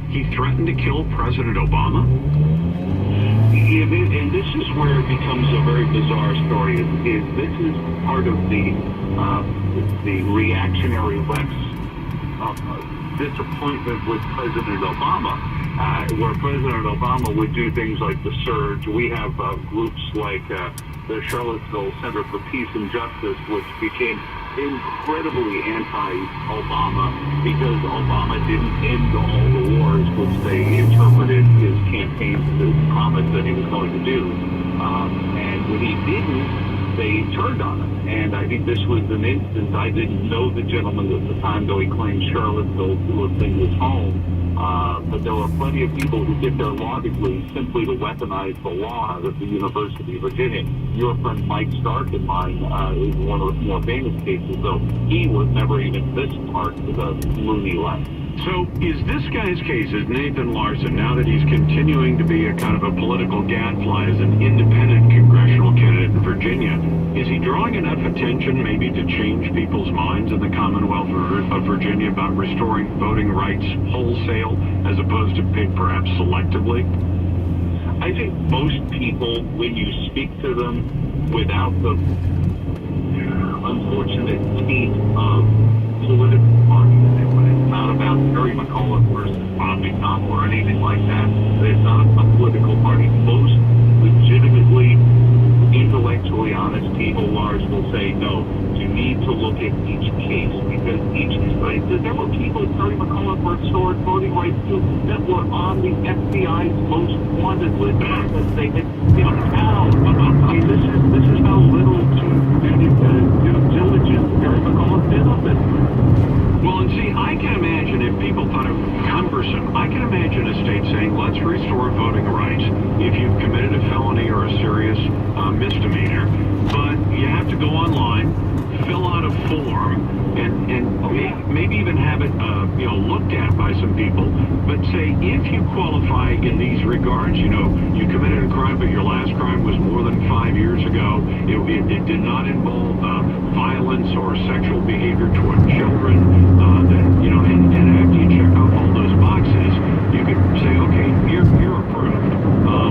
he threatened to kill President Obama? And this is where it becomes a very bizarre story. This is part of the reactionary left's disappointment with President Obama, where President Obama would do things like the surge. We have groups like the Charlottesville Center for Peace and Justice, which became incredibly anti-Obama because Obama didn't end all the wars, which they interpreted his campaign to promise that he was going to do. And when he didn't, they turned on him. And I think this was an instance. I didn't know the gentleman at the time, though he claimed Charlottesville was in his home. But there were plenty of people who did their law degrees simply to weaponize the law at the University of Virginia. Your friend Mike Stark and mine is one of the more famous cases, though he was never even this part of the loony left. So is this guy's case, is Nathan Larson, now that he's continuing to be a kind of a political gadfly as an independent congressional candidate in Virginia, is he drawing enough attention maybe to change people's minds in the Commonwealth of Virginia about restoring voting rights wholesale as opposed to perhaps selectively? I think most people, when you speak to them without the unfortunate taint of political parties, when it's not about Terry McAuliffe versus Bob McDonnell or anything like that, it's not a political party. Most legitimately, intellectually honest people, Lars, will say, no, you need to look at each case because each case, there were people Terry McAuliffe restored voting rights to that were on the FBI's most wanted list because they had been found. I mean, this is how little due diligence Terry McAuliffe did of it. Well, and see, I can imagine if people thought it cumbersome, I can imagine a state saying, let's restore voting rights if you've committed a felony or a serious misdemeanor, but you have to go online, fill out a form, and maybe even have it looked at by some people, but say if you qualify in these regards, you committed a crime, but your last crime was more than 5 years ago, it did not involve violence or sexual behavior toward children, and after you check off all those boxes, you could say, okay, you're approved,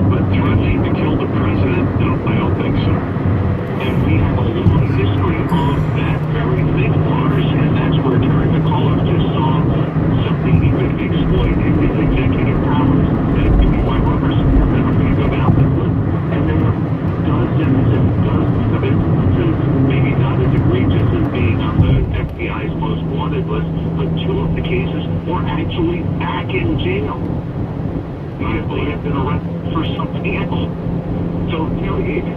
but threatening to kill the president, no, I don't think so. And we have a long history of that very thing, Lars, and that's where Terry McAuliffe just saw something he could exploit in his executive powers. And why Roberts never going to go down this list. And there were dozens and dozens of instances, maybe not as egregious as being on the FBI's most wanted list, but two of the cases were actually back in jail because they had been arrested for something else. So,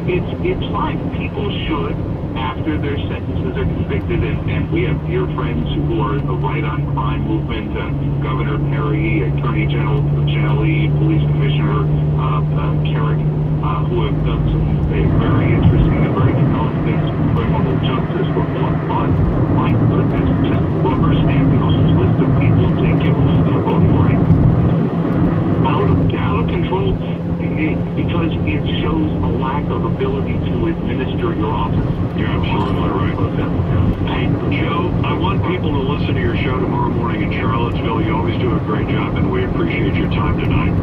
it's fine. People should, after their sentences are convicted, and we have dear friends who are the Right on Crime movement, Governor Perry, Attorney General Puccelli, Police Commissioner Carrick, who have done some very interesting and very compelling things for criminal justice reform. But, my goodness, just rubber stamping a whole list of people to give them the voting rights. Out of control, because it shows a lack of ability to administer your office. You're absolutely right. Hey, Joe, I want people to listen to your show tomorrow morning in Charlottesville. You always do a great job, and we appreciate your time tonight.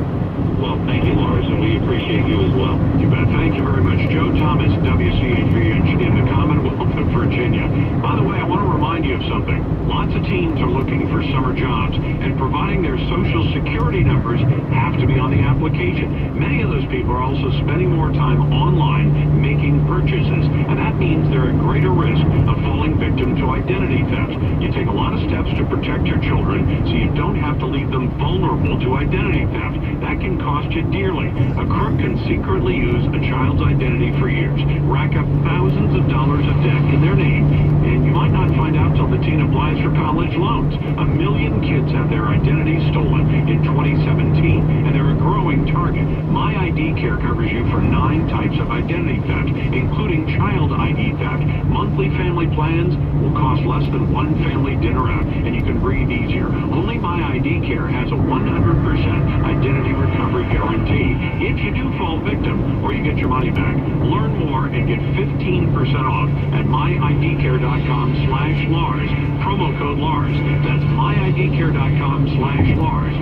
Well, thank you, Lars, and we appreciate you as well. You bet. Thank you very much. Joe Thomas, WCHV in the Commonwealth of Virginia. By the way, I want to remind you of something. Lots of teens are looking for summer jobs, and providing their social security numbers have to be on the application. Many of those people are also spending more time online making purchases, and that means they're at greater risk of falling victim to identity theft. You take a lot of steps to protect your children so you don't have to leave them vulnerable to identity theft. That can cost you dearly. A crook can secretly use a child's identity for years, rack up thousands of dollars of debt in their name, and you might not find out till the teen applies for college loans. 1 million kids have their identities stolen in 2017, and they're a growing target. My ID Care covers you for 9 types of identity theft, including child ID theft. Monthly family plans will cost less than one family dinner out, and you can breathe easier. Only My ID Care has a 100% identity recovery guarantee. If you do fall victim, or you get your money back, learn more and get 15% off at myidcare.com/Lars. Promo code Lars. That's myidcare.com/Lars.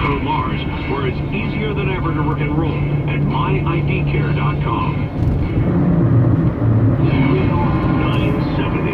code Lars, where it's easier than ever to enroll at myidcare.com. 970.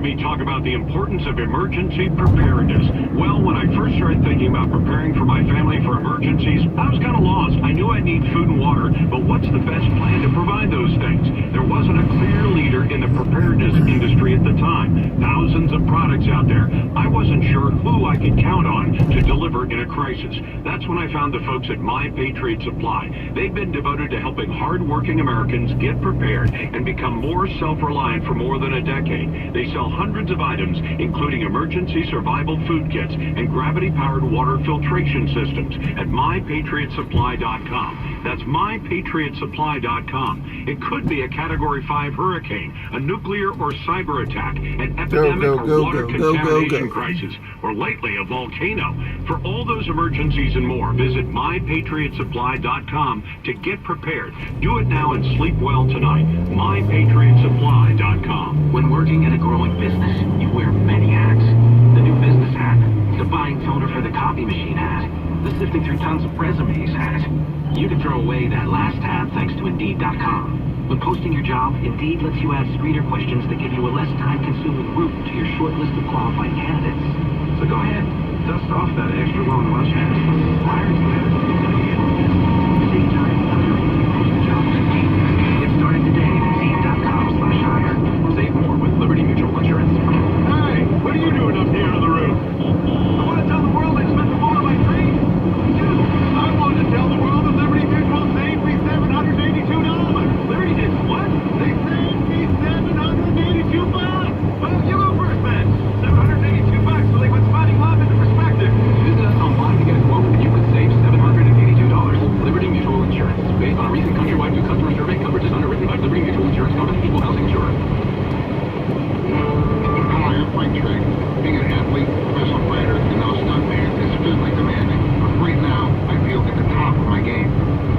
Me talk about the importance of emergency preparedness. Well, when I first started thinking about preparing for my family for emergencies, I was kind of lost. I knew I'd need food and water, but what's the best plan to provide those things? There wasn't a clear leader in the preparedness industry at the time. Thousands of products out there. I wasn't sure who I could count on to deliver in a crisis. That's when I found the folks at My Patriot Supply. They've been devoted to helping hardworking Americans get prepared and become more self-reliant for more than a decade. They sell hundreds of items, including emergency survival food kits and gravity-powered water filtration systems at mypatriotsupply.com. That's mypatriotsupply.com. It could be a Category 5 hurricane, a nuclear or cyber attack, an epidemic or water contamination crisis, or lately a volcano. For all those emergencies and more, visit mypatriotsupply.com to get prepared. Do it now and sleep well tonight. mypatriotsupply.com. When working in a growing business, you wear many hats. The new business hat, the buying toner for the copy machine hat, the sifting through tons of resumes hat. You can throw away that last hat thanks to Indeed.com. When posting your job, Indeed lets you add screener questions that give you a less time-consuming route to your short list of qualified candidates. So go ahead, dust off that extra long lunch hat. Hiring's better. Save time wondering if you post the job on Indeed. Get started today at Indeed.com/hire. Save more with Liberty Mutual Insurance. Hey, what are you doing up here on the roof? I want to tell the world I spent the fall of my dream. Dude, I wanted to tell the world that Liberty Mutual saved me $782. Liberty did what? They saved me $782. Well, you go first, man. $782. So they put spotting love into perspective. Visit us online to get a quote, and you could save $782. Liberty Mutual Insurance. Based on a recent countrywide new customer survey, coverage is underwritten by Liberty Mutual Insurance Company, Equal Housing Insurance. Hi, I'm Mike Trigg. Being an athlete, professional fighter, and now stuntman is physically demanding. But right now, I feel at the top of my game.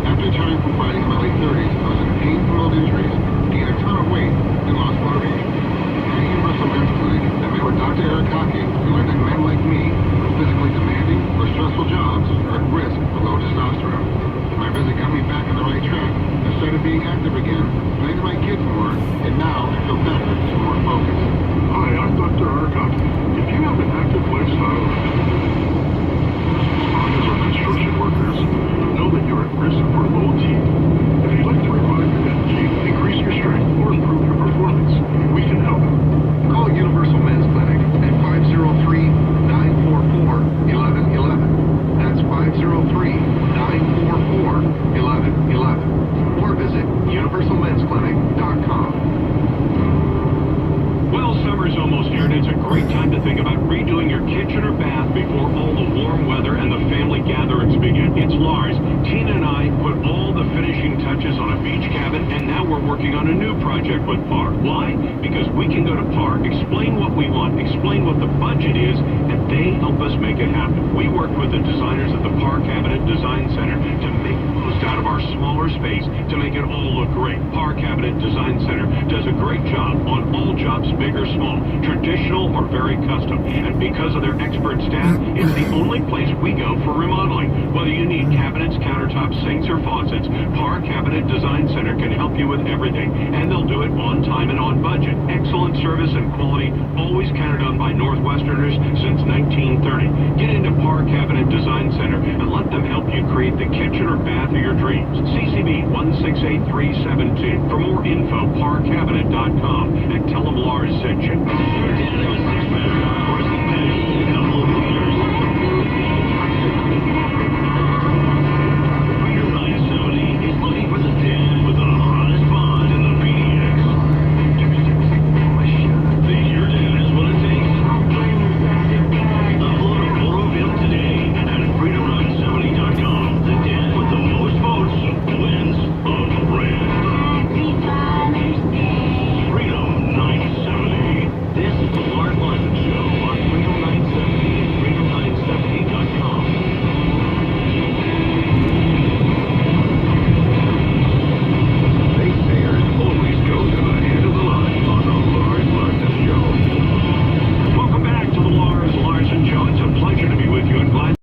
After retiring from fighting in my late 30s, I was in pain from old injuries, gained a ton of weight, and lost motivation. At Universal Men's Clinic, I met with Dr. Eric Hockey and learned that men like me, with physically demanding or stressful jobs, are at risk for low testosterone. My visit got me back on the right track. I started being active again, playing with my kids more, and now I feel better and more focused. Hi, I'm Dr. Arcot. If you have an active lifestyle, farmers or construction workers, know that you're at risk for low T. If you'd like to revive your energy, increase your strength, or improve your performance, we can help. Call Universal Men's Clinic at 503-944-1111. That's 503-944-1111. Or visit universalmensclinic.com. Well, summer's almost here, and it's a great time to think about redoing your kitchen or bath before all the warm weather and the family gatherings begin. It's Lars. Tina and I put all the finishing touches on a beach cabin, and now we're working on a new project with PAR. Why? Because we can go to PAR, explain what we want, explain what the budget is, and they help us make it happen. We worked with the designers at the PAR Cabinet Design Center to make the most out of our smaller space to make it all look great. PAR Cabinet Design Center does a great job on all jobs, big or small, traditional or very custom. And because of their expert staff, it's the only place we go for remodeling. Whether you need cabinets, countertops, sinks, or faucets, PAR Cabinet Design Center can help you with everything. And they'll do it on time and on budget. Excellent service and quality, always counted on by Northwesterners since 1930. Get into PAR Cabinet Design Center and let them help you create the kitchen or bath of your dreams. CCB 168372. For more info, parcabinet.com, and tell them Lars sent you. Of course,